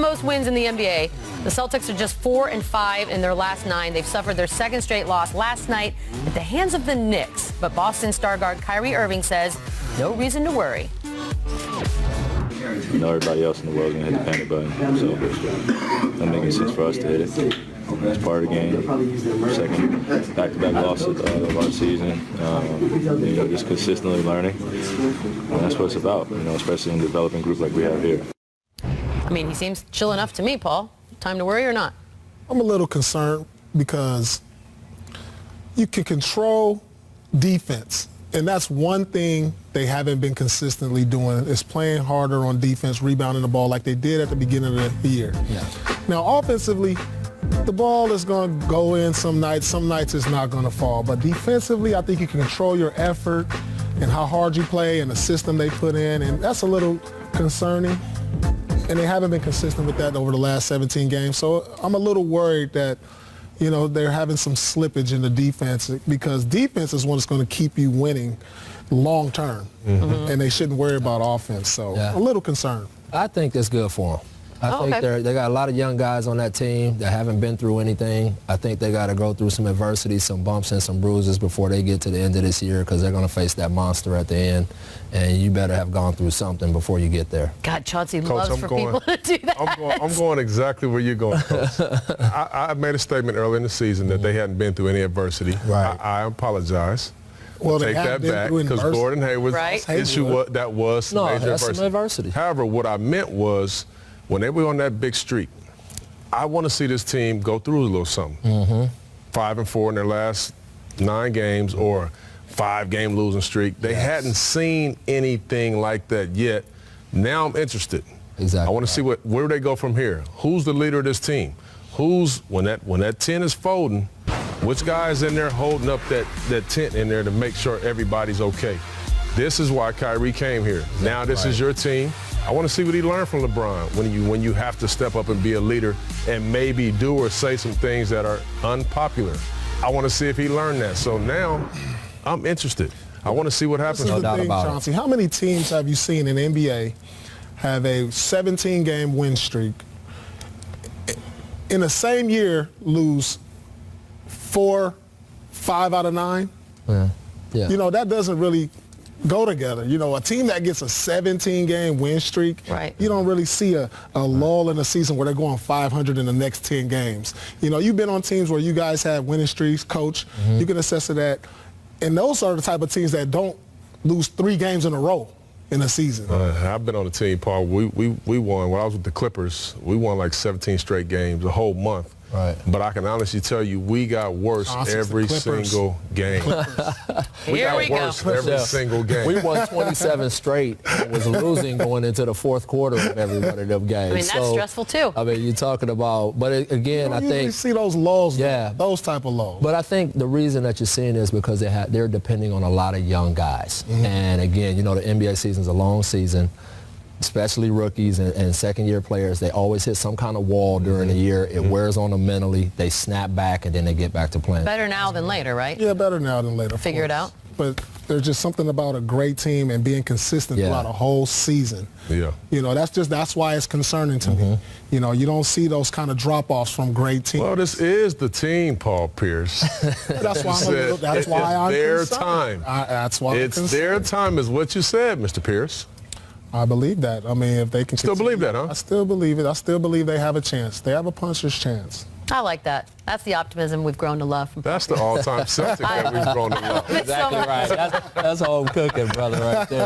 most wins in the NBA. The Celtics are just 4-5 in their last 9. They've suffered their second straight loss last night at the hands of the Knicks. But Boston star guard Kyrie Irving says no reason to worry. You know, everybody else in the world is going to hit the panic button, so that making sense for us to hit it. It's part of the game. Second back-to-back loss of our season. You know, just consistently learning. And that's what it's about, you know, especially in a developing group like we have here. I mean, he seems chill enough to me, Paul. Time to worry or not? I'm a little concerned because you can control defense. And that's one thing they haven't been consistently doing is playing harder on defense, rebounding the ball like they did at the beginning of the year. Yeah. Now, offensively, the ball is going to go in some nights it's not going to fall. But defensively, I think you can control your effort and how hard you play and the system they put in, and that's a little concerning. And they haven't been consistent with that over the last 17 games. So I'm a little worried that, you know, they're having some slippage in the defense because defense is what's going to keep you winning long term. Mm-hmm. And they shouldn't worry about offense. So a little concerned. I think that's good for them. I think they got a lot of young guys on that team that haven't been through anything. I think they got to go through some adversity, some bumps and some bruises before they get to the end of this year because they're going to face that monster at the end. And you better have gone through something before you get there. God, Chauncey loves for people to do that. I'm going exactly where you're going, Coach. I made a statement earlier in the season that they hadn't been through any adversity. Right. I apologize. Well, take that back because Gordon Hayward's issue was some major adversity. However, what I meant was when they were on that big streak, I want to see this team go through a little something. 5-4 in their last 9 games or 5-game losing streak. They hadn't seen anything like that yet. Now I'm interested. Exactly. I want to see where they go from here. Who's the leader of this team? When that 10 is folding, which guy is in there holding up that tent in there to make sure everybody's okay? This is why Kyrie came here. Now this is your team. I want to see what he learned from LeBron when you have to step up and be a leader and maybe do or say some things that are unpopular. I want to see if he learned that. So now I'm interested. I want to see what happens. No doubt about it. Chauncey, how many teams have you seen in the NBA have a 17-game win streak in the same year lose 4, 5 out of 9? Yeah. You know, that doesn't really go together. You know, a team that gets a 17-game win streak, you don't really see a lull in a season where they're going 500 in the next 10 games. You know, you've been on teams where you guys have winning streaks, coach. You can assess to that. And those are the type of teams that don't lose 3 games in a row in a season. I've been on the team, Paul. We won. When I was with the Clippers, we won like 17 straight games, a whole month. Right. But I can honestly tell you, we got worse every single game. We got worse every single game. We won 27 straight and was losing going into the fourth quarter of every one of them games. I mean, that's stressful too. I mean, you're talking about, but again, I think. You see those lulls, those type of lulls. But I think the reason that you're seeing is because they're depending on a lot of young guys. And again, you know, the NBA season's a long season. Especially rookies and second-year players, they always hit some kind of wall during the year. It wears on them mentally. They snap back, and then they get back to playing. Better now than later, right? Yeah, better now than later. Figure it out. But there's just something about a great team and being consistent throughout a whole season. Yeah. You know, that's why it's concerning to me. You know, you don't see those kind of drop-offs from great teams. Well, this is the team, Paul Pierce. That's why I'm their concerned. time. That's why it's their time is what you said, Mr. Pierce. I believe that. I mean, if they can still believe that, huh? I still believe it. I still believe they have a chance. They have a puncher's chance. I like that. That's the optimism we've grown to love. That's the all-time Celtic that we've grown to love. Exactly right. That's home cooking, brother, right there.